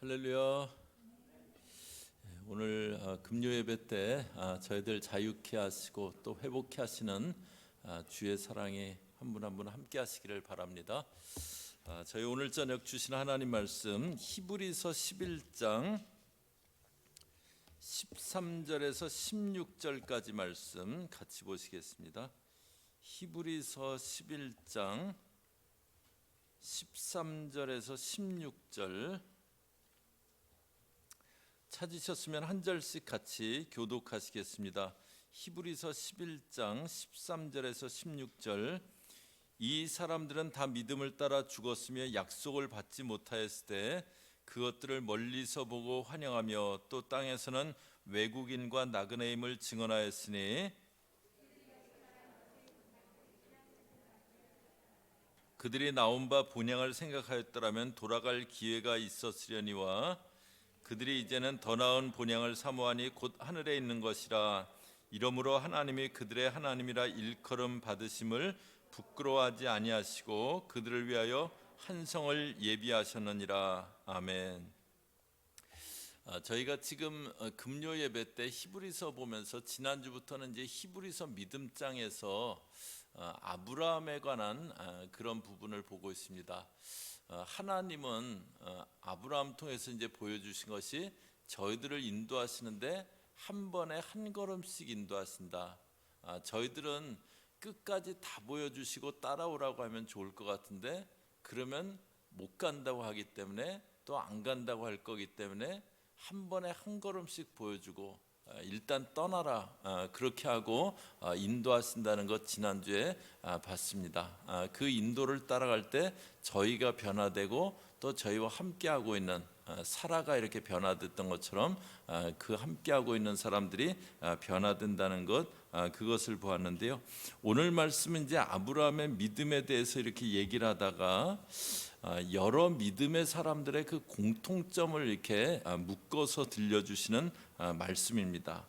할렐루야. 오늘 금요 예배 때 저희들 자유케 하시고 또 회복케 하시는 주의 사랑이 한 분 한 분 함께 하시기를 바랍니다. 저희 오늘 저녁 주신 하나님 말씀 히브리서 11장 13절에서 16절까지 말씀 같이 보시겠습니다. 히브리서 11장 13절에서 16절 찾으셨으면 한 절씩 같이 교독하시겠습니다. 히브리서 11장 13절에서 16절. 이 사람들은 다 믿음을 따라 죽었으며 약속을 받지 못하였을 때 그것들을 멀리서 보고 환영하며 또 땅에서는 외국인과 나그네임을 증언하였으니 그들이 나온 바 본향을 생각하였더라면 돌아갈 기회가 있었으려니와 그들이 이제는 더 나은 본향을 사모하니 곧 하늘에 있는 것이라. 이러므로 하나님이 그들의 하나님이라 일컬음 받으심을 부끄러워하지 아니하시고 그들을 위하여 한 성을 예비하셨느니라. 아멘. 저희가 지금 금요 예배 때 히브리서 보면서 지난주부터는 이제 히브리서 믿음장에서 아브라함에 관한 그런 부분을 보고 있습니다. 하나님은 아브라함 통해서 이제 보여주신 것이 저희들을 인도하시는데 한 번에 한 걸음씩 인도하신다. 저희들은 끝까지 다 보여주시고 따라오라고 하면 좋을 것 같은데 그러면 못 간다고 하기 때문에 또 안 간다고 할 거기 때문에 한 번에 한 걸음씩 보여주고 일단 떠나라 그렇게 하고 인도하신다는 것 지난주에 봤습니다. 그 인도를 따라갈 때 저희가 변화되고 또 저희와 함께하고 있는 사라가 이렇게 변화됐던 것처럼 그 함께하고 있는 사람들이 변화된다는 것, 그것을 보았는데요. 오늘 말씀은 이제 아브라함의 믿음에 대해서 이렇게 얘기를 하다가 여러 믿음의 사람들의 그 공통점을 이렇게 묶어서 들려주시는 말씀입니다.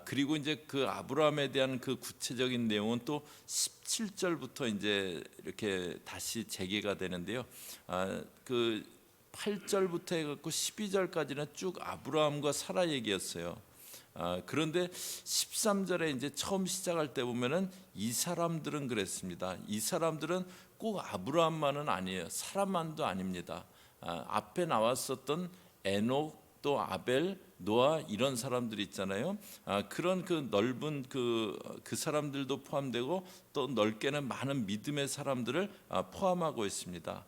그리고 이제 그 아브라함에 대한 그 구체적인 내용은 또 17절부터 이제 이렇게 다시 재개가 되는데요. 그 8절부터 해갖고 12절까지는 쭉 아브라함과 사라 얘기였어요. 그런데 13절에 이제 처음 시작할 때 보면은 이 사람들은 그랬습니다. 이 사람들은 꼭 아브라함만은 아니에요. 사라만도 아닙니다. 앞에 나왔었던 에녹 또 아벨, 노아 이런 사람들이 있잖아요. 그런 그 넓은 그 사람들도 포함되고 또 넓게는 많은 믿음의 사람들을 포함하고 있습니다.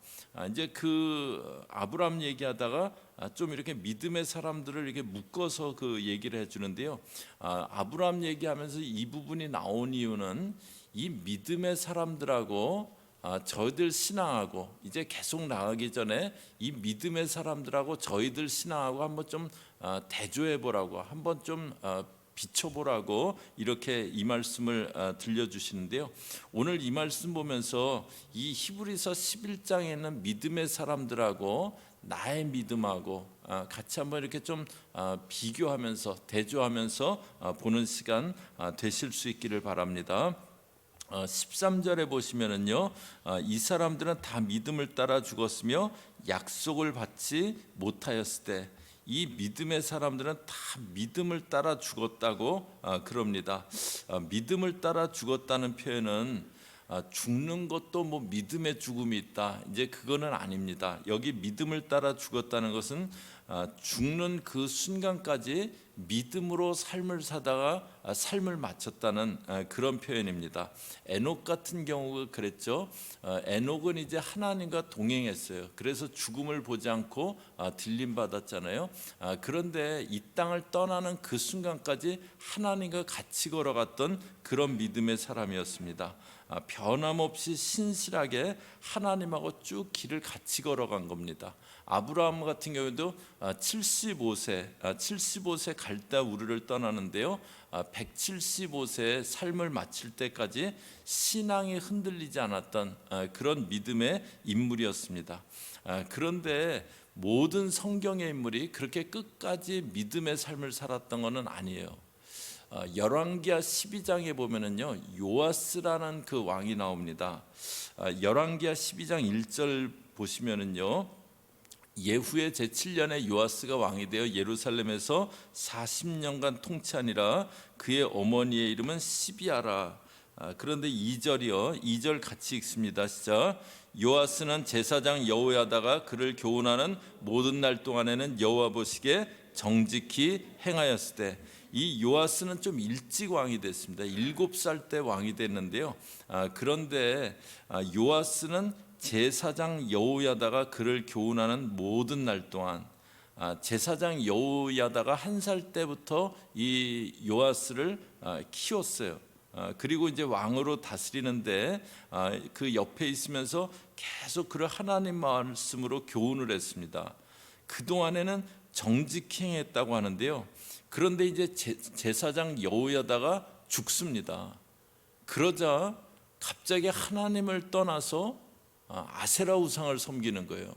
이제 그 아브라함 얘기하다가 좀 이렇게 믿음의 사람들을 이렇게 묶어서 그 얘기를 해주는데요. 아브라함 얘기하면서 이 부분이 나온 이유는 이 믿음의 사람들하고 저희들 신앙하고 이제 계속 나가기 전에 이 믿음의 사람들하고 저희들 신앙하고 한번 좀 대조해 보라고, 한번 좀 비춰보라고 이렇게 이 말씀을 들려주시는데요. 오늘 이 말씀 보면서 이 히브리서 11장에 있는 믿음의 사람들하고 나의 믿음하고 같이 한번 이렇게 좀 비교하면서 대조하면서 보는 시간 되실 수 있기를 바랍니다. 13절에 보시면은요, 이 사람들은 다 믿음을 따라 죽었으며 약속을 받지 못하였을 때, 이 믿음의 사람들은 다 믿음을 따라 죽었다고 그럽니다. 믿음을 따라 죽었다는 표현은 죽는 것도 뭐 믿음의 죽음이 있다, 이제 그거는 아닙니다. 여기 믿음을 따라 죽었다는 것은 죽는 그 순간까지 믿음으로 삶을 사다가 삶을 마쳤다는 그런 표현입니다. 에녹 같은 경우가 그랬죠. 에녹은 이제 하나님과 동행했어요. 그래서 죽음을 보지 않고 들림 받았잖아요. 그런데 이 땅을 떠나는 그 순간까지 하나님과 같이 걸어갔던 그런 믿음의 사람이었습니다. 변함없이 신실하게 하나님하고 쭉 길을 같이 걸어간 겁니다. 아브라함 같은 경우도 75세 갈대 우르를 떠나는데요, 175세의 삶을 마칠 때까지 신앙이 흔들리지 않았던 그런 믿음의 인물이었습니다. 그런데 모든 성경의 인물이 그렇게 끝까지 믿음의 삶을 살았던 것은 아니에요. 열왕기하 12장에 보면은요, 요아스라는 그 왕이 나옵니다. 열왕기하 12장 1절 보시면은요, 예후의 제7년에 요아스가 왕이 되어 예루살렘에서 40년간 통치하니라. 그의 어머니의 이름은 시비아라. 그런데 2절이요. 2절 같이 읽습니다. 시작. 요아스는 제사장 여호야다가 그를 교훈하는 모든 날 동안에는 여호와 보시기에 정직히 행하였을 때, 이 요아스는 좀 일찍 왕이 됐습니다. 7살 때 왕이 됐는데요. 그런데 요아스는 제사장 여호야다가 그를 교훈하는 모든 날 동안, 제사장 여호야다가 1살 때부터 이 요아스를 키웠어요. 그리고 이제 왕으로 다스리는데 그 옆에 있으면서 계속 그를 하나님 말씀으로 교훈을 했습니다. 그동안에는 정직히 행했다고 하는데요. 그런데 이제 제사장 여호야다가 죽습니다. 그러자 갑자기 하나님을 떠나서 아세라 우상을 섬기는 거예요.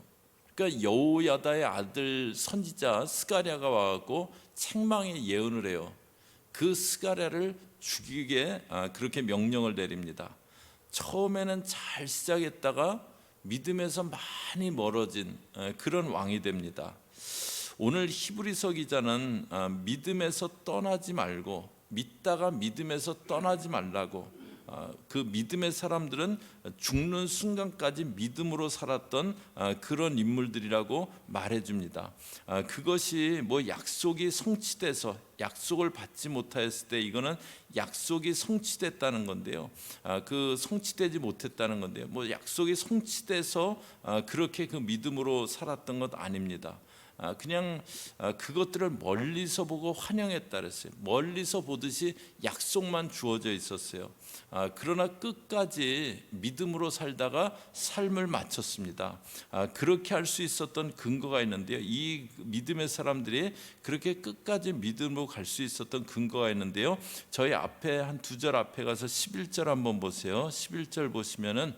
그러니까 여호야다의 아들 선지자 스가랴가 와갖고 책망의 예언을 해요. 그 스가랴를 죽이게 그렇게 명령을 내립니다. 처음에는 잘 시작했다가 믿음에서 많이 멀어진 그런 왕이 됩니다. 오늘 히브리서 기자는 믿음에서 떠나지 말고, 믿다가 믿음에서 떠나지 말라고, 그 믿음의 사람들은 죽는 순간까지 믿음으로 살았던 그런 인물들이라고 말해줍니다. 그것이 뭐 약속이 성취돼서 약속을 받지 못하였을 때 이거는 약속이 성취됐다는 건데요. 그 성취되지 못했다는 건데요. 뭐 약속이 성취돼서 그렇게 그 믿음으로 살았던 것 아닙니다. 그냥 그것들을 멀리서 보고 환영했다 그랬어요. 멀리서 보듯이 약속만 주어져 있었어요. 그러나 끝까지 믿음으로 살다가 삶을 마쳤습니다. 그렇게 할 수 있었던 근거가 있는데요. 이 믿음의 사람들이 그렇게 끝까지 믿음으로 갈 수 있었던 근거가 있는데요. 저희 앞에 한 2절 앞에 가서 11절 한번 보세요. 11절 보시면은,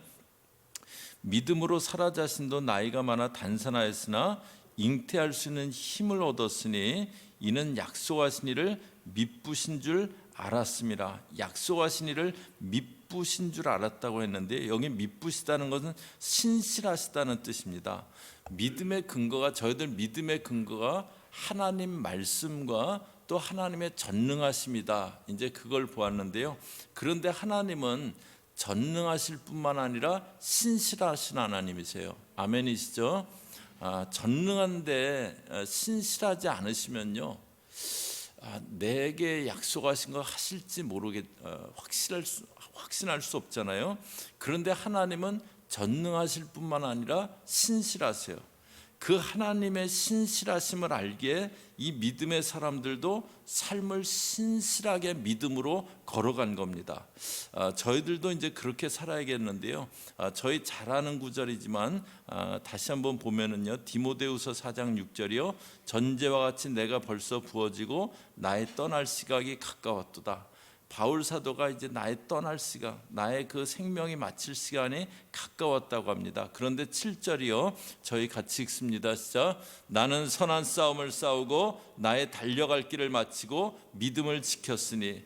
믿음으로 사라 자신도 나이가 많아 단산하였으나 잉태할 수 있는 힘을 얻었으니 이는 약속하신 이를 미쁘신 줄 알았습니다. 약속하신 이를 미쁘신 줄 알았다고 했는데, 여기 미쁘시다는 것은 신실하시다는 뜻입니다. 믿음의 근거가, 저희들 믿음의 근거가 하나님 말씀과 또 하나님의 전능하심이다. 이제 그걸 보았는데요. 그런데 하나님은 전능하실 뿐만 아니라 신실하신 하나님이세요. 아멘이시죠? 전능한데 신실하지 않으시면요, 내게 약속하신 거 하실지 확신할 수 없잖아요. 그런데 하나님은 전능하실 뿐만 아니라 신실하세요. 그 하나님의 신실하심을 알기에 이 믿음의 사람들도 삶을 신실하게 믿음으로 걸어간 겁니다. 저희들도 이제 그렇게 살아야겠는데요. 저희 잘 아는 구절이지만 다시 한번 보면은요, 디모데후서 4장 6절이요. 전제와 같이 내가 벌써 부어지고 나의 떠날 시각이 가까웠도다. 바울 사도가 이제 나의 떠날 시간, 나의 그 생명이 마칠 시간이 가까웠다고 합니다. 그런데 7절이요, 저희 같이 읽습니다. 시작. 나는 선한 싸움을 싸우고 나의 달려갈 길을 마치고 믿음을 지켰으니.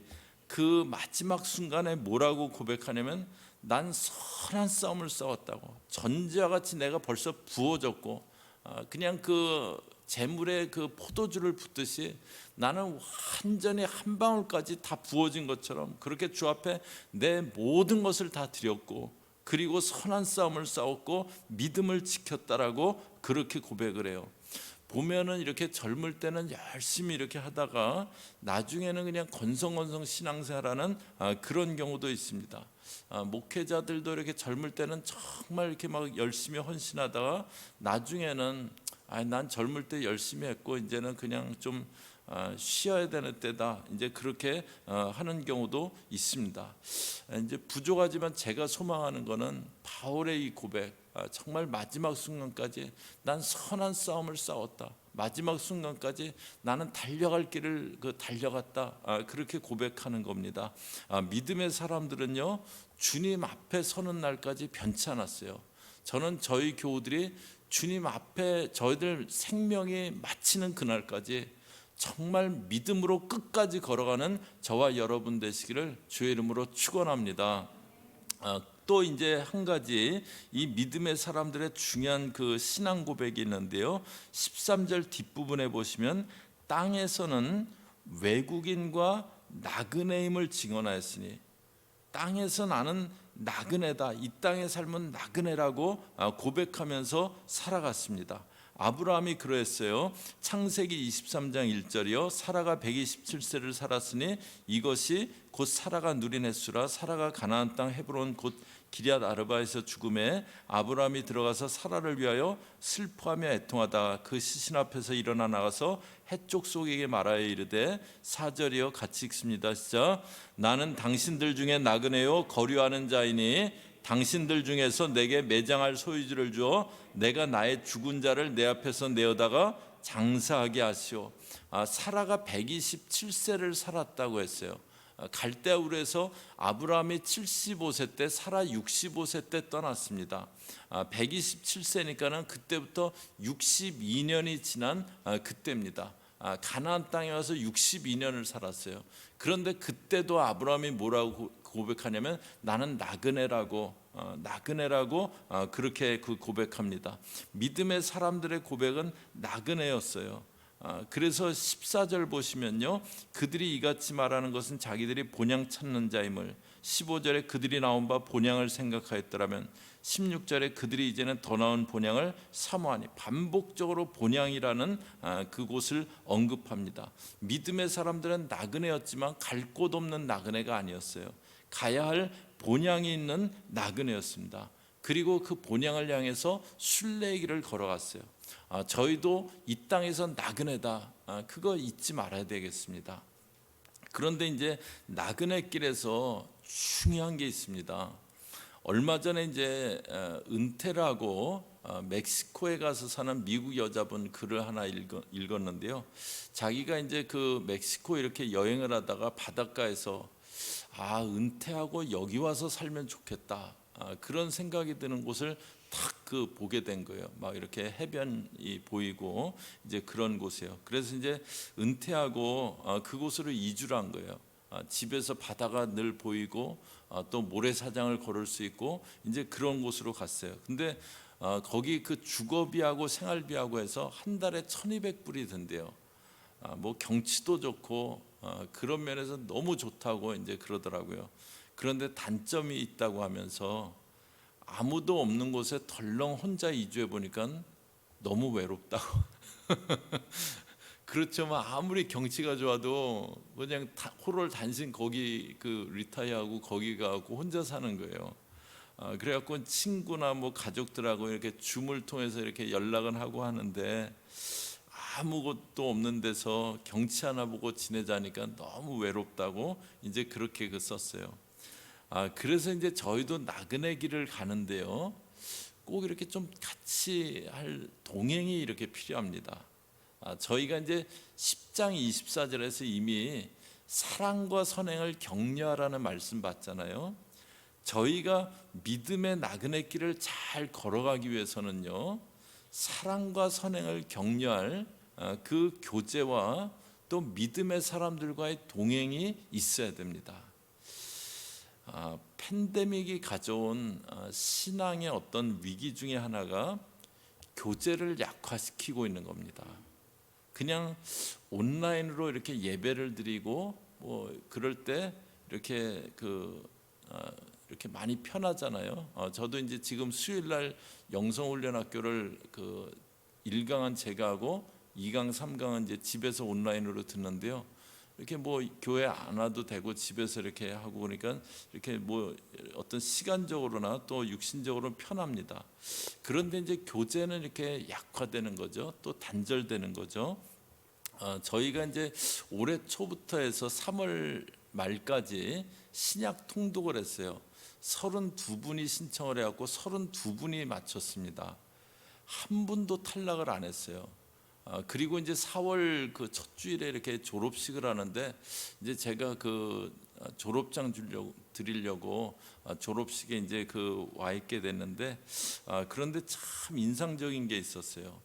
그 마지막 순간에 뭐라고 고백하냐면, 난 선한 싸움을 싸웠다고. 전제와 같이 내가 벌써 부어졌고, 그냥 그 재물에 그 포도주를 붓듯이 나는 완전히 한 방울까지 다 부어진 것처럼 그렇게 주 앞에 내 모든 것을 다 드렸고, 그리고 선한 싸움을 싸웠고 믿음을 지켰다라고 그렇게 고백을 해요. 보면은 이렇게 젊을 때는 열심히 이렇게 하다가 나중에는 그냥 건성건성 신앙생활하는 그런 경우도 있습니다. 목회자들도 이렇게 젊을 때는 정말 이렇게 막 열심히 헌신하다가 나중에는 난 젊을 때 열심히 했고 이제는 그냥 좀 쉬어야 되는 때다, 이제 그렇게 하는 경우도 있습니다. 이제 부족하지만 제가 소망하는 것은 바울의 이 고백, 정말 마지막 순간까지 난 선한 싸움을 싸웠다, 마지막 순간까지 나는 달려갈 길을 달려갔다, 그렇게 고백하는 겁니다. 믿음의 사람들은요, 주님 앞에 서는 날까지 변치 않았어요. 저는 저희 교우들이 주님 앞에 저희들 생명이 마치는 그날까지 정말 믿음으로 끝까지 걸어가는 저와 여러분 되시기를 주의 이름으로 축원합니다. 또 이제 한 가지 이 믿음의 사람들의 중요한 그 신앙 고백이 있는데요. 13절 뒷부분에 보시면 땅에서는 외국인과 나그네임을 증언하였으니, 땅에서 나는 나그네다, 이 땅의 삶은 나그네라고 고백하면서 살아갔습니다. 아브라함이 그러했어요. 창세기 23장 1절이요. 사라가 127세를 살았으니 이것이 곧 사라가 누린 횟수라. 사라가 가나안 땅 헤브론 곧 기럇 아르바에서 죽음에 아브라함이 들어가서 사라를 위하여 슬퍼하며 애통하다 그 시신 앞에서 일어나 나가서 해쪽 속에게 말하여 이르되, 4절이요. 같이 읽습니다. 시작. 나는 당신들 중에 나그네요 거류하는 자이니 당신들 중에서 내게 매장할 소유지를 주어 내가 나의 죽은 자를 내 앞에서 내어다가 장사하게 하시오. 사라가 127세를 살았다고 했어요. 갈대아 우르에서 아브라함이 75세 때, 사라 65세 때 떠났습니다. 127세니까는 그때부터 62년이 지난 그때입니다. 가나안 땅에 와서 62년을 살았어요. 그런데 그때도 아브라함이 뭐라고 고백하냐면 나는 나그네라고 그렇게 고백합니다. 믿음의 사람들의 고백은 나그네였어요. 그래서 14절 보시면요, 그들이 이같이 말하는 것은 자기들이 본향 찾는 자임을, 15절에 그들이 나온 바 본향을 생각하였더라면, 16절에 그들이 이제는 더 나은 본향을 사모하니, 반복적으로 본향이라는 그곳을 언급합니다. 믿음의 사람들은 나그네였지만 갈 곳 없는 나그네가 아니었어요. 가야 할 본향이 있는 나그네였습니다. 그리고 그 본향을 향해서 순례의 길을 걸어갔어요. 저희도 이 땅에서 나그네다, 그거 잊지 말아야 되겠습니다. 그런데 이제 나그네 길에서 중요한 게 있습니다. 얼마 전에 이제 은퇴를 하고 멕시코에 가서 사는 미국 여자분 글을 하나 읽었는데요. 자기가 이제 그 멕시코 이렇게 여행을 하다가 바닷가에서 은퇴하고 여기 와서 살면 좋겠다, 그런 생각이 드는 곳을 딱 보게 된 거예요. 막 이렇게 해변이 보이고 이제 그런 곳이에요. 그래서 이제 은퇴하고 그곳으로 이주를 한 거예요. 집에서 바다가 늘 보이고 또 모래사장을 걸을 수 있고 이제 그런 곳으로 갔어요. 근데 거기 그 주거비하고 생활비하고 해서 한 달에 1,200불이 든대요. 뭐 경치도 좋고 그런 면에서 너무 좋다고 이제 그러더라고요. 그런데 단점이 있다고 하면서, 아무도 없는 곳에 덜렁 혼자 이주해 보니까 너무 외롭다고. 그렇죠. 아무리 경치가 좋아도 그냥 홀을 단신 거기 리타이어하고 거기 가고 혼자 사는 거예요. 그래갖고 친구나 뭐 가족들하고 이렇게 줌을 통해서 이렇게 연락은 하고 하는데, 아무것도 없는 데서 경치 하나 보고 지내자니까 너무 외롭다고 이제 그렇게 썼어요. 그래서 이제 저희도 나그네 길을 가는데요, 꼭 이렇게 좀 같이 할 동행이 이렇게 필요합니다. 저희가 이제 10장 24절에서 이미 사랑과 선행을 격려하라는 말씀 받잖아요. 저희가 믿음의 나그네 길을 잘 걸어가기 위해서는요, 사랑과 선행을 격려할 그 교제와 또 믿음의 사람들과의 동행이 있어야 됩니다. 팬데믹이 가져온 신앙의 어떤 위기 중에 하나가 교제를 약화시키고 있는 겁니다. 그냥 온라인으로 이렇게 예배를 드리고 뭐 그럴 때 이렇게 이렇게 많이 편하잖아요. 저도 이제 지금 수요일날 영성훈련학교를 1강은 제가 하고 2강, 3강은 이제 집에서 온라인으로 듣는데요. 이렇게 뭐 교회 안 와도 되고 집에서 이렇게 하고 그러니까 이렇게 뭐 어떤 시간적으로나 또 육신적으로 편합니다. 그런데 이제 교제는 이렇게 약화되는 거죠. 또 단절되는 거죠. 저희가 이제 올해 초부터 해서 3월 말까지 신약 통독을 했어요. 32분이 신청을 해갖고 32분이 마쳤습니다. 한 분도 탈락을 안 했어요. 그리고 이제 4월 첫 주일에 이렇게 졸업식을 하는데, 이제 제가 졸업장 드리려고 졸업식에 이제 와 있게 됐는데, 그런데 참 인상적인 게 있었어요.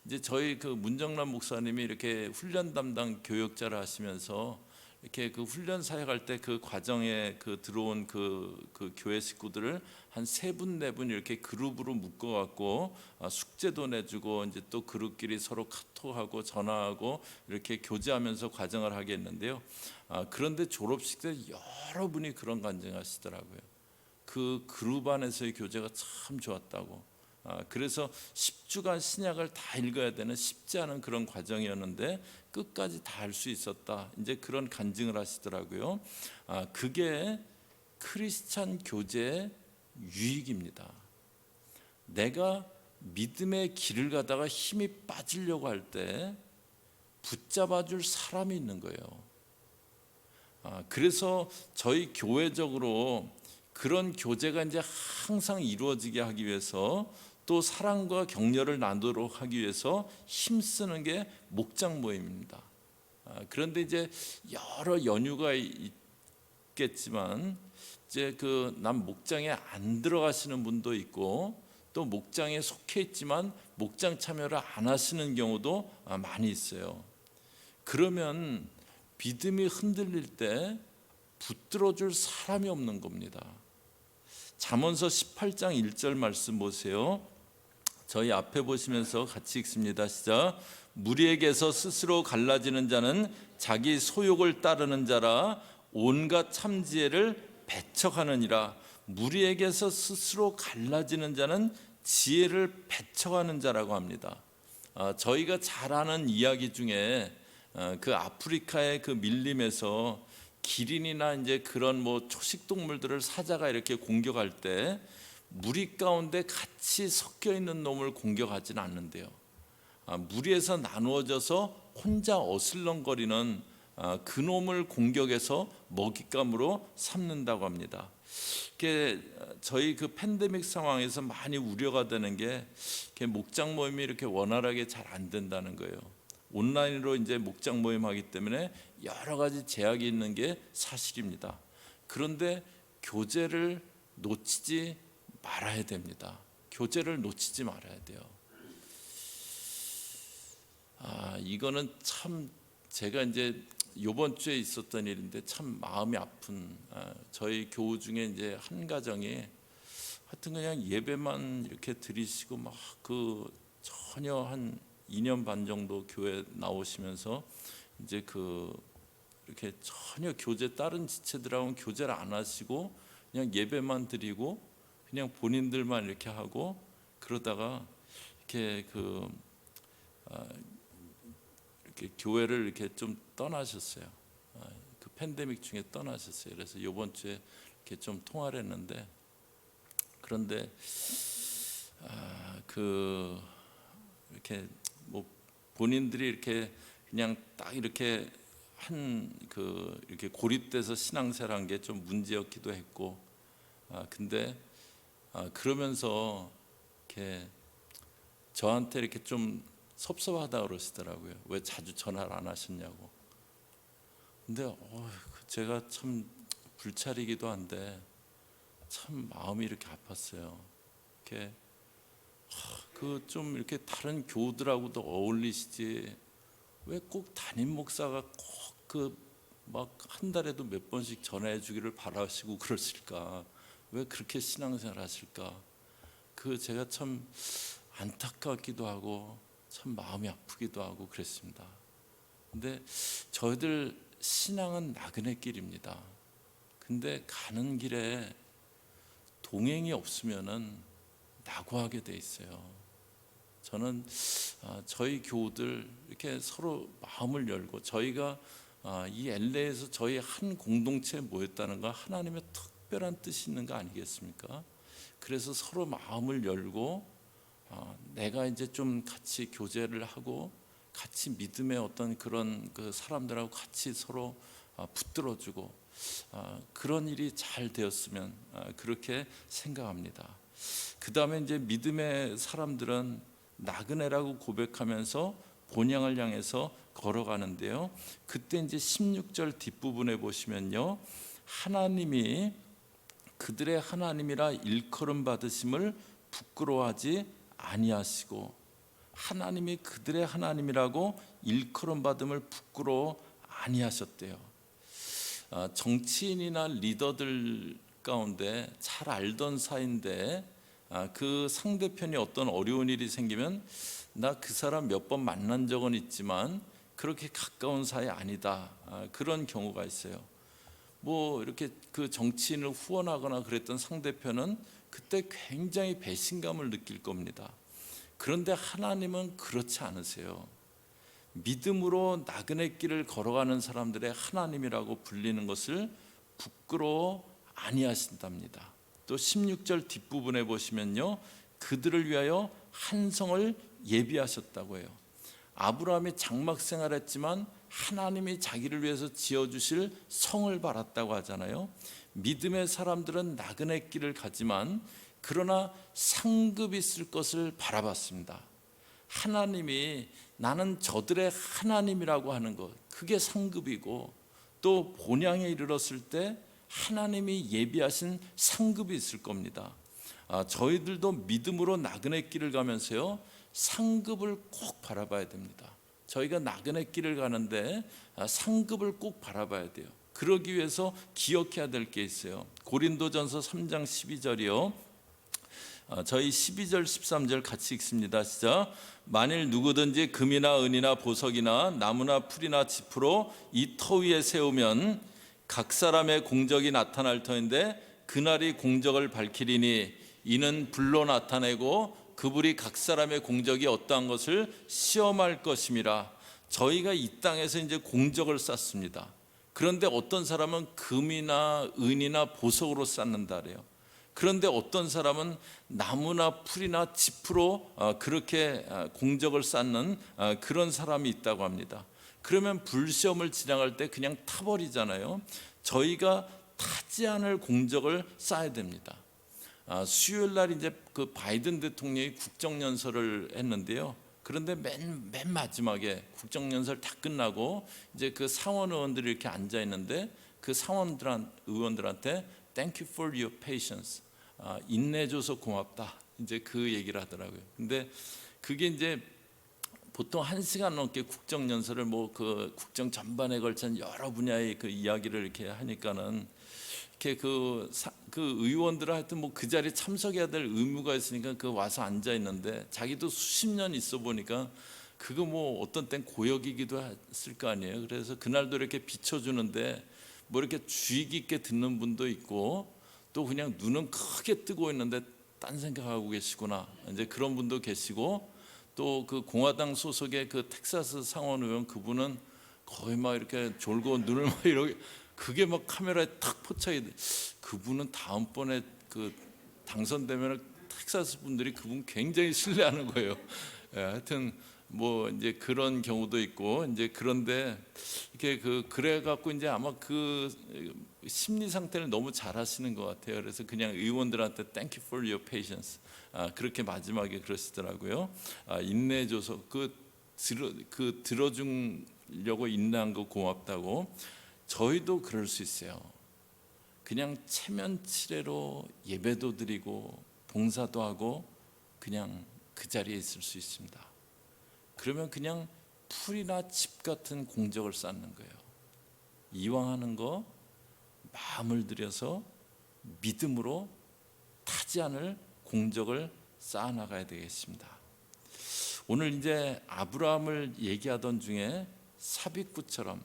이제 저희 문정남 목사님이 이렇게 훈련 담당 교역자를 하시면서 이렇게 그 훈련 사역할 때 그 과정에 그 들어온 그 교회 식구들을 한 3분 4분 이렇게 그룹으로 묶어 갖고 숙제도 내주고 이제 또 그룹끼리 서로 카톡하고 전화하고 이렇게 교제하면서 과정을 하게 했는데요. 그런데 졸업식 때 여러분이 그런 간증하시더라고요. 그 그룹 안에서의 교제가 참 좋았다고. 그래서 10주간 신약을 다 읽어야 되는 쉽지 않은 그런 과정이었는데 끝까지 다 할 수 있었다. 이제 그런 간증을 하시더라고요. 그게 크리스찬 교제의 유익입니다. 내가 믿음의 길을 가다가 힘이 빠지려고 할 때 붙잡아줄 사람이 있는 거예요. 그래서 저희 교회적으로 그런 교제가 이제 항상 이루어지게 하기 위해서 또 사랑과 격려를 나누도록 하기 위해서 힘쓰는 게 목장 모임입니다. 그런데 이제 여러 연유가 있겠지만 이제 그 남 목장에 안 들어가시는 분도 있고 또 목장에 속해 있지만 목장 참여를 안 하시는 경우도 많이 있어요. 그러면 믿음이 흔들릴 때 붙들어 줄 사람이 없는 겁니다. 잠언서 18장 1절 말씀 보세요. 저희 앞에 보시면서 같이 읽습니다. 시작. 무리에게서 스스로 갈라지는 자는 자기 소욕을 따르는 자라 온갖 참지혜를 배척하느니라. 무리에게서 스스로 갈라지는 자는 지혜를 배척하는 자라고 합니다. 저희가 잘 아는 이야기 중에 그 아프리카의 그 밀림에서 기린이나 이제 그런 뭐 초식 동물들을 사자가 이렇게 공격할 때 무리 가운데 같이 섞여 있는 놈을 공격하지는 않는데요. 무리에서 나누어져서 혼자 어슬렁거리는 그 놈을 공격해서 먹잇감으로 삼는다고 합니다. 저희 그 팬데믹 상황에서 많이 우려가 되는 게 목장 모임이 이렇게 원활하게 잘 안 된다는 거예요. 온라인으로 이제 목장 모임 하기 때문에 여러 가지 제약이 있는 게 사실입니다. 그런데 교제를 놓치지 말아야 됩니다. 교제를 놓치지 말아야 돼요. 이거는 참 제가 이제 이번 주에 있었던 일인데 참 마음이 아픈 저희 교우 중에 이제 한 가정이 하여튼 그냥 예배만 이렇게 드리시고 막 그 전혀 한 2년 반 정도 교회 나오시면서 이제 그 이렇게 전혀 교제 다른 지체들하고는 교제를 안 하시고 그냥 예배만 드리고 그냥 본인들만 이렇게 하고 그러다가 이렇게 이렇게 교회를 이렇게 좀 떠나셨어요. 그 팬데믹 중에 떠나셨어요. 그래서 이번 주에 이렇게 좀 통화를 했는데 그런데 이렇게 뭐 본인들이 이렇게 그냥 딱 이렇게 이렇게 고립돼서 신앙생활한 게 좀 문제였기도 했고 근데 그러면서 이렇게 저한테 이렇게 좀 섭섭하다 그러시더라고요. 왜 자주 전화를 안 하셨냐고. 근데 제가 참 불찰이기도 한데 참 마음이 이렇게 아팠어요. 이렇게 좀 이렇게 다른 교우들하고도 어울리시지 왜 꼭 담임 목사가 꼭 막 한 달에도 몇 번씩 전화해 주기를 바라시고 그러실까? 왜 그렇게 신앙생활 하실까? 제가 참 안타깝기도 하고 참 마음이 아프기도 하고 그랬습니다. 근데 저희들 신앙은 나그네 길입니다. 근데 가는 길에 동행이 없으면은 낙오하게 돼 있어요. 저는 저희 교우들 이렇게 서로 마음을 열고 저희가 이 LA에서 저희 한 공동체에 모였다는 건 하나님의 특별한 뜻이 있는 거 아니겠습니까? 그래서 서로 마음을 열고 내가 이제 좀 같이 교제를 하고 같이 믿음의 어떤 그런 그 사람들하고 같이 서로 붙들어주고 그런 일이 잘 되었으면 그렇게 생각합니다. 그 다음에 이제 믿음의 사람들은 나그네라고 고백하면서 본향을 향해서 걸어가는데요. 그때 이제 16절 뒷부분에 보시면요, 하나님이 그들의 하나님이라 일컬음 받으심을 부끄러워하지 아니하시고, 하나님이 그들의 하나님이라고 일컬음 받음을 부끄러워 아니하셨대요. 정치인이나 리더들 가운데 잘 알던 사이인데 그 상대편이 어떤 어려운 일이 생기면 나 그 사람 몇 번 만난 적은 있지만 그렇게 가까운 사이 아니다, 그런 경우가 있어요. 뭐 이렇게 그 정치인을 후원하거나 그랬던 상대편은 그때 굉장히 배신감을 느낄 겁니다. 그런데 하나님은 그렇지 않으세요. 믿음으로 나그네 길을 걸어가는 사람들의 하나님이라고 불리는 것을 부끄러워 아니하신답니다. 또 16절 뒷부분에 보시면요, 그들을 위하여 한 성을 예비하셨다고 해요. 아브라함이 장막 생활했지만 하나님이 자기를 위해서 지어주실 성을 바랐다고 하잖아요. 믿음의 사람들은 나그네 길을 가지만 그러나 상급이 있을 것을 바라봤습니다. 하나님이 나는 저들의 하나님이라고 하는 것, 그게 상급이고, 또 본향에 이르렀을 때 하나님이 예비하신 상급이 있을 겁니다. 저희들도 믿음으로 나그네 길을 가면서요, 상급을 꼭 바라봐야 됩니다. 저희가 나그네 길을 가는데 상급을 꼭 바라봐야 돼요. 그러기 위해서 기억해야 될 게 있어요. 고린도전서 3장 12절이요. 저희 12절 13절 같이 읽습니다. 시작. 만일 누구든지 금이나 은이나 보석이나 나무나 풀이나 짚으로 이 터 위에 세우면 각 사람의 공적이 나타날 터인데 그날이 공적을 밝히리니 이는 불로 나타내고 그 불이 각 사람의 공적이 어떠한 것을 시험할 것임이라. 저희가 이 땅에서 이제 공적을 쌓습니다. 그런데 어떤 사람은 금이나 은이나 보석으로 쌓는다 그래요. 그런데 어떤 사람은 나무나 풀이나 짚으로 그렇게 공적을 쌓는 그런 사람이 있다고 합니다. 그러면 불시험을 지나갈 때 그냥 타버리잖아요. 저희가 타지 않을 공적을 쌓아야 됩니다. 수요일 날 이제 그 바이든 대통령이 국정연설을 했는데요. 그런데 맨 마지막에 국정연설 다 끝나고 이제 그 상원 의원들이 이렇게 앉아 있는데 그 상원 의원들한테 Thank you for your patience. 인내줘서 고맙다. 이제 그 얘기를 하더라고요. 근데 그게 이제 보통 1시간 넘게 국정연설을 뭐 그 국정 전반에 걸친 여러 분야의 그 이야기를 이렇게 하니까는 이렇게 그 의원들은 하여튼 뭐 그 자리에 참석해야 될 의무가 있으니까 그 와서 앉아 있는데 자기도 수십 년 있어 보니까 그거 뭐 어떤 땐 고역이기도 했을 거 아니에요. 그래서 그날도 이렇게 비춰주는데 뭐 이렇게 주의 깊게 듣는 분도 있고 또 그냥 눈은 크게 뜨고 있는데 딴 생각하고 계시구나, 이제 그런 분도 계시고, 또 그 공화당 소속의 그 텍사스 상원 의원 그분은 거의 막 이렇게 졸고 눈을 막 이렇게 그게 막 카메라에 탁 포착이 돼. 그분은 다음번에 그 당선되면 텍사스 분들이 그분 굉장히 신뢰하는 거예요. 하여튼 뭐 이제 그런 경우도 있고, 이제 그런데 이렇게 그래 갖고 이제 아마 그 심리 상태를 너무 잘 하시는 것 같아요. 그래서 그냥 의원들한테 Thank you for your patience, 그렇게 마지막에 그러시더라고요. 인내줘서 들어주려고 인내한 거 고맙다고. 저희도 그럴 수 있어요. 그냥 체면치레로 예배도 드리고 봉사도 하고 그냥 그 자리에 있을 수 있습니다. 그러면 그냥 풀이나 집 같은 공적을 쌓는 거예요. 이왕 하는 거 마음을 들여서 믿음으로 타지 않을 공적을 쌓아나가야 되겠습니다. 오늘 이제 아브라함을 얘기하던 중에 삽입구처럼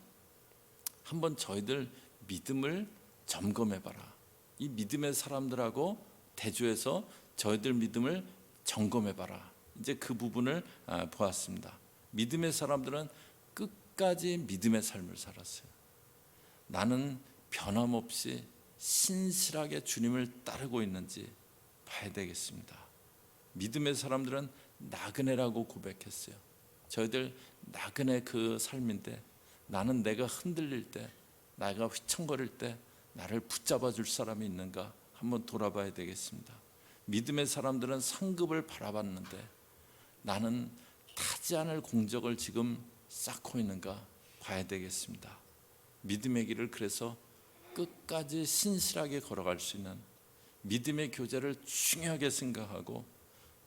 한번 저희들 믿음을 점검해봐라. 이 믿음의 사람들하고 대조해서 저희들 믿음을 점검해봐라. 이제 그 부분을 보았습니다. 믿음의 사람들은 끝까지 믿음의 삶을 살았어요. 나는 변함없이 신실하게 주님을 따르고 있는지 봐야 되겠습니다. 믿음의 사람들은 나그네라고 고백했어요. 저희들 나그네 그 삶인데 나는 내가 흔들릴 때, 내가 휘청거릴 때 나를 붙잡아 줄 사람이 있는가 한번 돌아봐야 되겠습니다. 믿음의 사람들은 상급을 바라봤는데 나는 타지 않을 공적을 지금 쌓고 있는가 봐야 되겠습니다. 믿음의 길을 그래서 끝까지 신실하게 걸어갈 수 있는 믿음의 교제를 중요하게 생각하고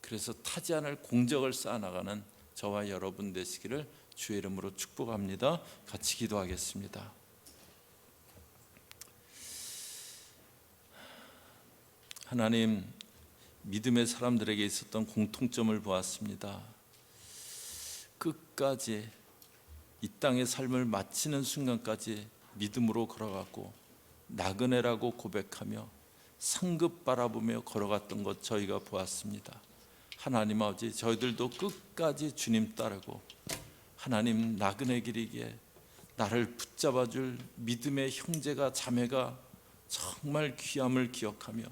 그래서 타지 않을 공적을 쌓아나가는 저와 여러분 되시기를 주의 이름으로 축복합니다. 같이 기도하겠습니다. 하나님, 믿음의 사람들에게 있었던 공통점을 보았습니다. 끝까지 이 땅의 삶을 마치는 순간까지 믿음으로 걸어갔고 나그네라고 고백하며 상급 바라보며 걸어갔던 것 저희가 보았습니다. 하나님 아버지, 저희들도 끝까지 주님 따르고 하나님 나그네 길이기에 나를 붙잡아줄 믿음의 형제가 자매가 정말 귀함을 기억하며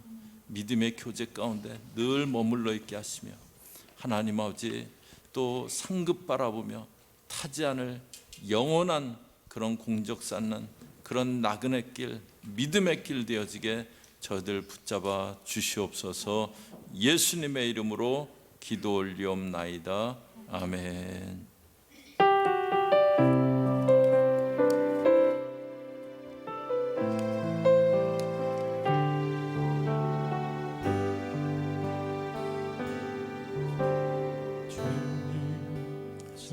믿음의 교제 가운데 늘 머물러 있게 하시며 하나님 아버지, 또 상급 바라보며 타지 않을 영원한 그런 공적 쌓는 그런 나그네 길, 믿음의 길 되어지게 저희들 붙잡아 주시옵소서. 예수님의 이름으로 기도 올리옵나이다. 아멘.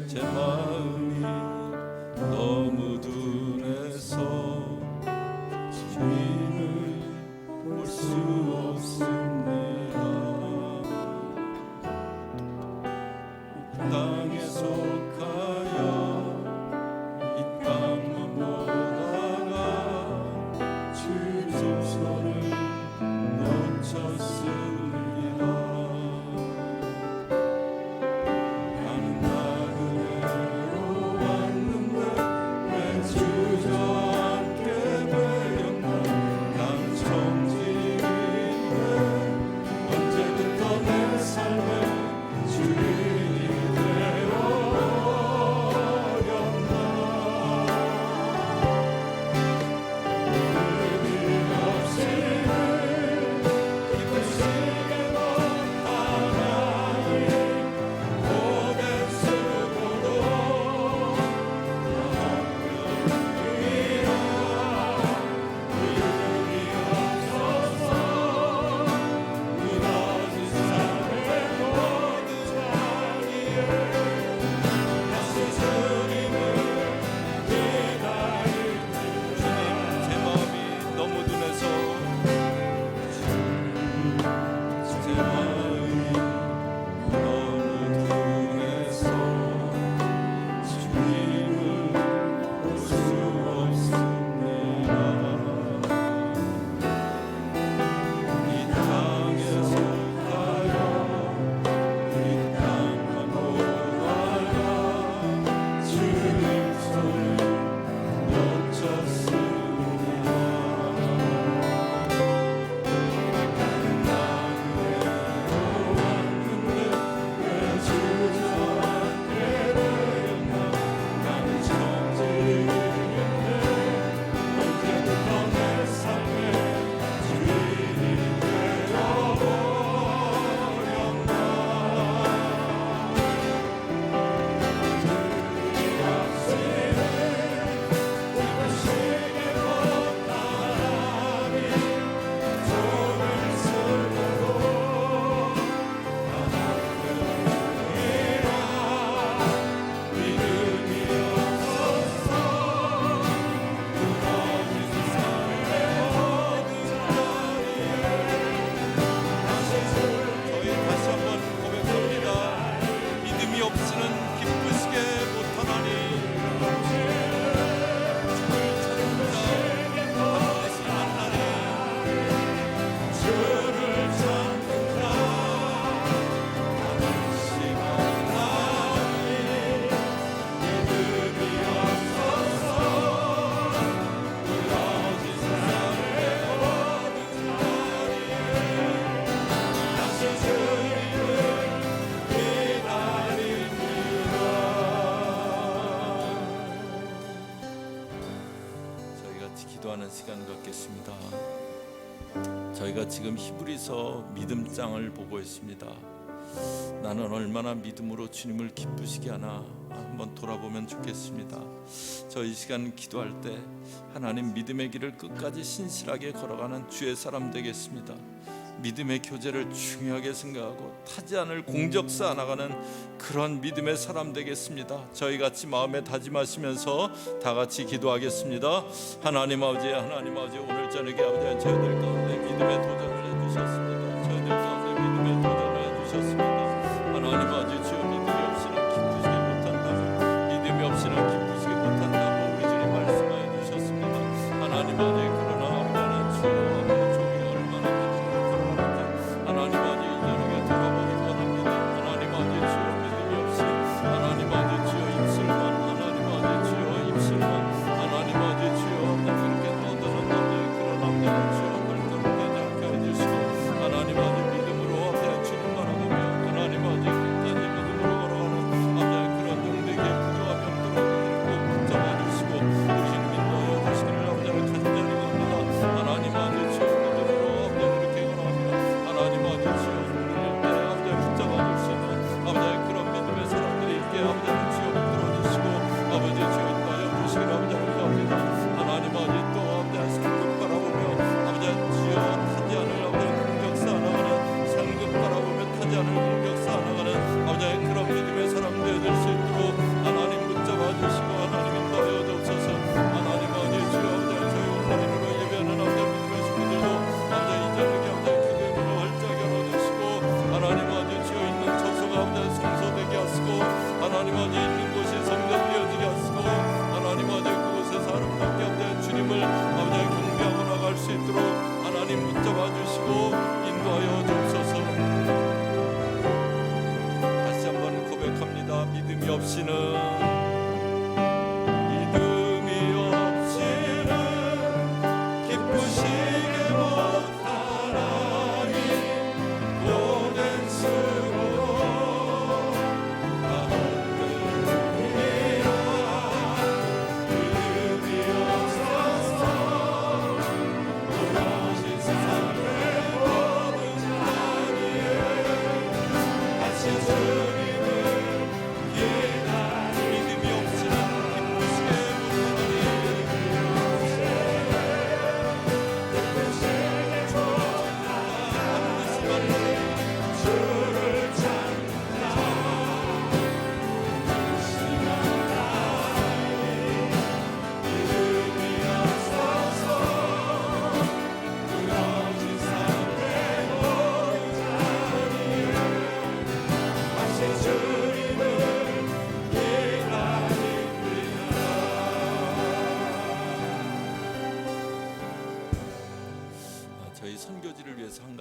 제 마음이 너무 둔해서 주님을 볼 수 없습니다. 땅에 속하여 이 땅만 보다가 주 손을 놓쳤습니다. 나는 나그네로 왔는데 왜 주저앉게 되었나. 난 청지기인데 언제부터 내 삶에 주인이 되어버렸나. 의미 없이는 기쁘시게 못하나니 고된 쓰고도 믿음이 없어서 무너진 삶의 모든 자리에 다시 주님을 기다립니다. 제 마음이 너무 둔해서 제 마음이 너무 둔해서 주님을 볼 수 없습니다. 이 땅에 속하여 이 땅만 보다가 주님 손을 놓쳤습니다. 왜 주저앉게 되었나. 나는 청지기인데 언제부터 내 삶의 주인이 되어버렸나. 의미 없이는 기쁘시게 못하나니 종을 쓰고도 믿음이 없어서 무너진 삶의 모든 자리에 저희 다시 한번 고백합니다. 믿음이 없이는 기쁘시게 못하나니 주를 찾습니다. 다시 만나리 주를 찾는다. 다시 만나리 믿음이 없어서 무너진 삶의 모든 자리에 다시 주님을 기다립니다. 저희 같이 기도하는 시간 갖겠습니다. 저희가 지금 히브리서 믿음장을 보고 있습니다. 나는 얼마나 믿음으로 주님을 기쁘시게 하나 한번 돌아보면 좋겠습니다. 저 이 시간 기도할 때 하나님 믿음의 길을 끝까지 신실하게 걸어가는 주의 사람 되겠습니다. 믿음의 교제를 중요하게 생각하고 타지 않을 공적 쌓아 나가는 그런 믿음의 사람 되겠습니다. 저희 같이 마음에 다짐하시면서 다 같이 기도하겠습니다. 하나님 아버지, 오늘 저녁에 아버지 저희들 가운데 믿음의 도전을 해주셨습니다.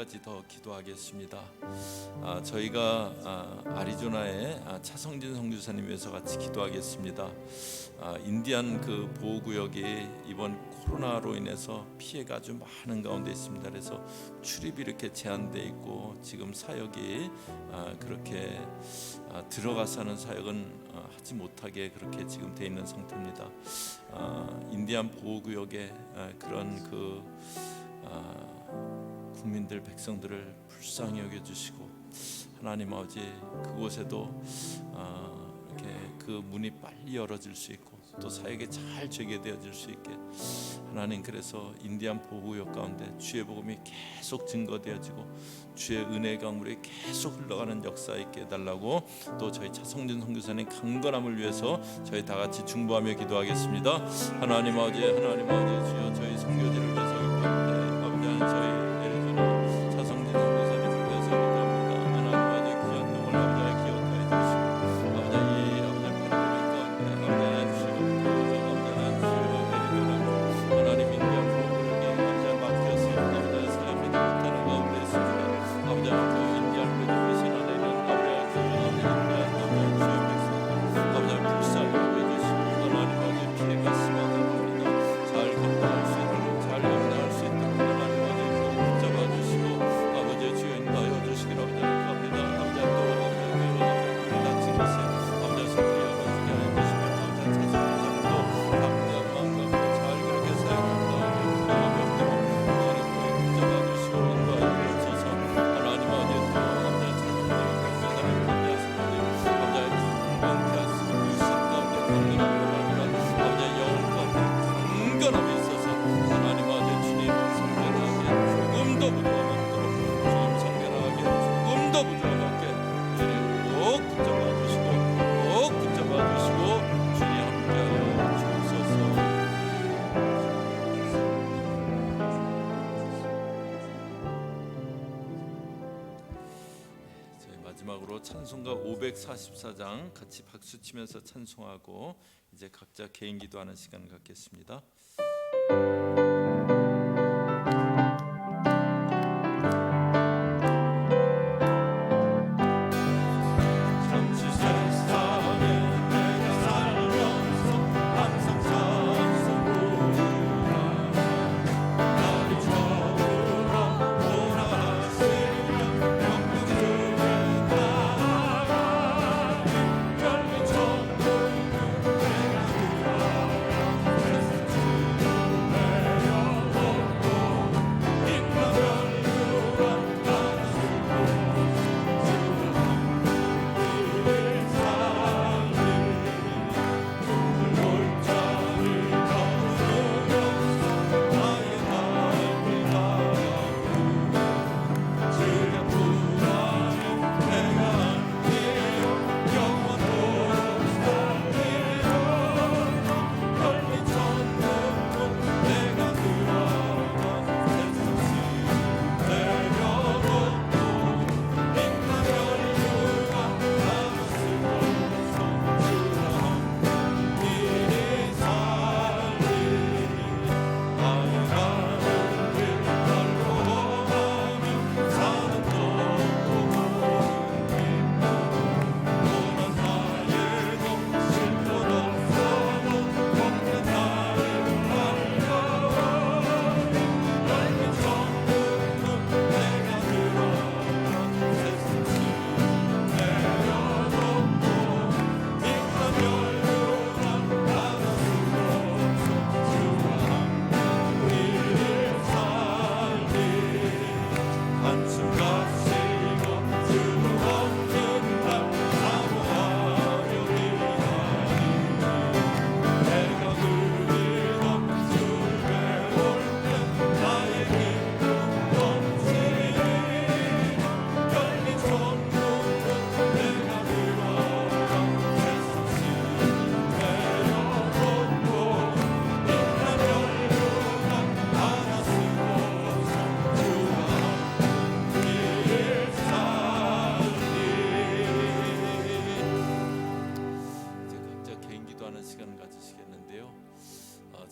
가지 더 기도하겠습니다. 저희가 아리조나의 차성진 선교사님 위해서 같이 기도하겠습니다. 인디안 그 보호구역이 이번 코로나로 인해서 피해가 아주 많은 가운데 있습니다. 그래서 출입이 이렇게 제한돼 있고 지금 사역이 그렇게 들어가서 하는 사역은 하지 못하게 그렇게 지금 돼 있는 상태입니다. 인디안 보호구역에 그런 그 국민들 백성들을 불쌍히 여겨주시고 하나님 아버지 그곳에도 이렇게 그 문이 빨리 열어질 수 있고 또 사역에 잘 재개되어질 수 있게 하나님 그래서 인디안 보호구역 가운데 주의 복음이 계속 증거되어지고 주의 은혜의 강물이 계속 흘러가는 역사 있게 해달라고 또 저희 차성진 선교사님 강건함을 위해서 저희 다 같이 중보하며 기도하겠습니다. 하나님 아버지 주여 저희 선교지를 위해서 기도합니다. 아버지 하나님 저희 애리조나 차성진 선교사님을 위해서 기도합니다. 하나님 아버지 귀한 영을 아버지 기억하여 주시고 아버지 이 아버지 팬데믹 가운데 아버지 주여 하나님 인디안 보호구역에 아버지 맡겼습니다. 아버지 사역하지 못하는 가운데 있습니다. 아버지 그 인디안 미션 안에는 아버지 그 인디안 주의 백성 아버지 불쌍히 여겨주시고 하나님 아버지 피해가 심하다합니다. 잘 감당할 수 있도록 잘 감당할 수 있도록 하나님 아버지 붙잡아 주시고 아버지 주여 인도하여 주시기를 아버지 합니다. 아버지 또 아버지 다친 것에 아버지 성령 열어주게 해주시고 아버지 차성사님도 담대한 마음과 잘 그렇게 사역합니다. 붙잡아 주시고 인도하여 주셔서 하나님 아버지 또 아버지 차성사님 백성사님 감사하십니다. 아버지 건강케 하시고 유신 가운데 건강함을 아버지 영혼 가운데 강건함이 있어서 하나님 아버지 주님 성전하게 조금 더 부족함 없도록 주님 성전하게 조금 더 부족함 없게 주님 꼭 붙잡아 주시고 꼭 붙잡아 주시고 주님 함께하여 주옵소서. 저희 마지막으로 찬송가 544장 같이 박수 치면서 찬송하고 이제 각자 개인 기도하는 시간 갖겠습니다. 잠시 세상에 내가 살면서 항상 찬송부르라 나를 처음으로 원하시면 영광 주에 나아가니 열린 천국은 내가 들어가 세상 주를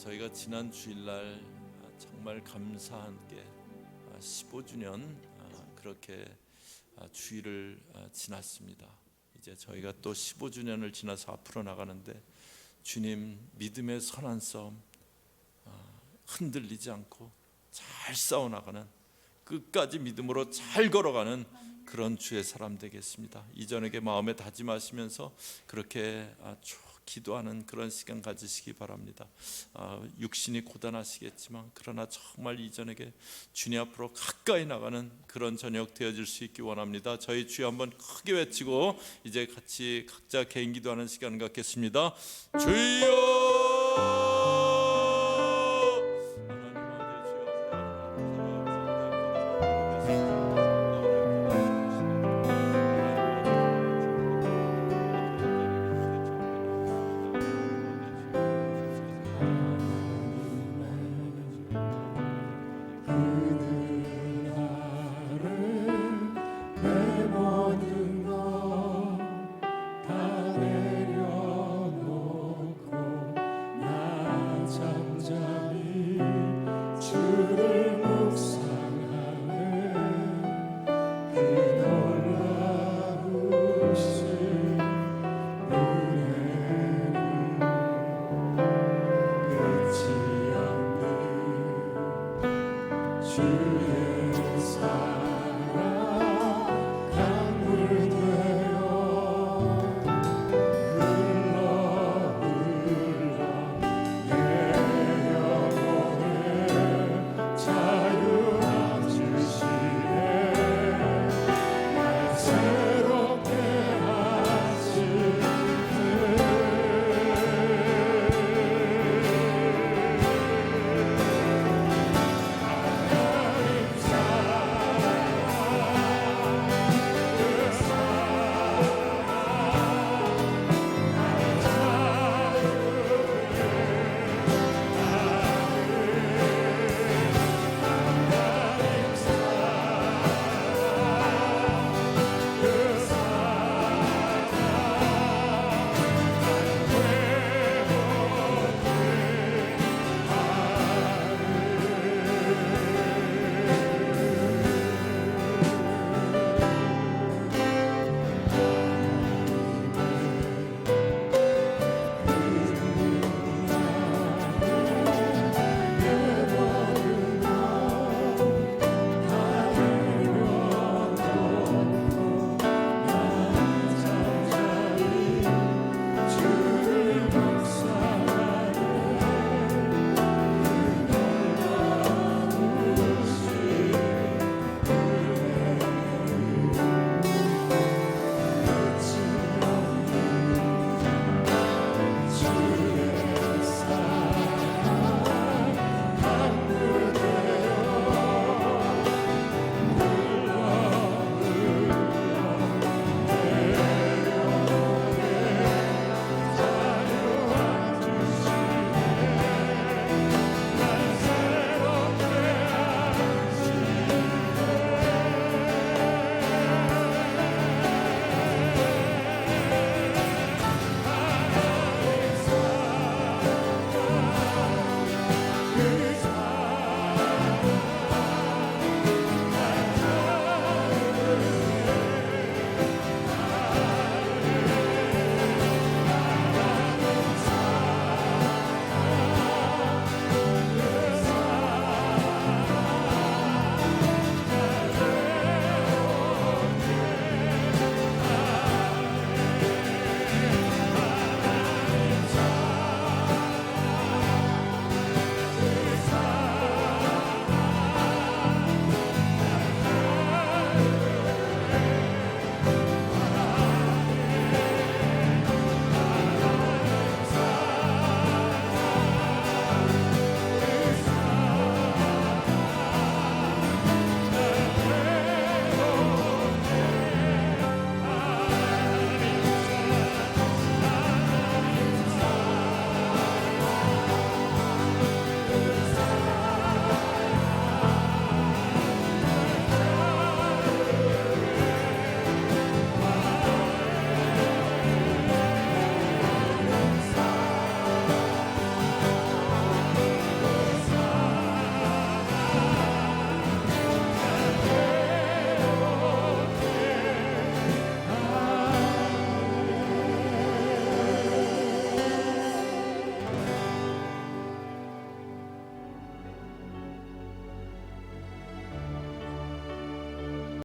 저희가 지난 주일날 정말 감사함께 15주년 그렇게 주일을 지났습니다. 이제 저희가 또 15주년을 지나서 앞으로 나가는데 주님 믿음의 선한 싸움 흔들리지 않고 잘 싸워나가는, 끝까지 믿음으로 잘 걸어가는 그런 주의 사람 되겠습니다. 이전에게 마음에 다짐하시면서 그렇게 쭉 기도하는 그런 시간 가지시기 바랍니다. 육신이 고단하시겠지만 그러나 정말 이전에게 주님 앞으로 가까이 나가는 그런 저녁 되어질 수 있기 원합니다. 저희 주여 한번 크게 외치고 이제 같이 각자 개인 기도하는 시간 갖겠습니다. 주여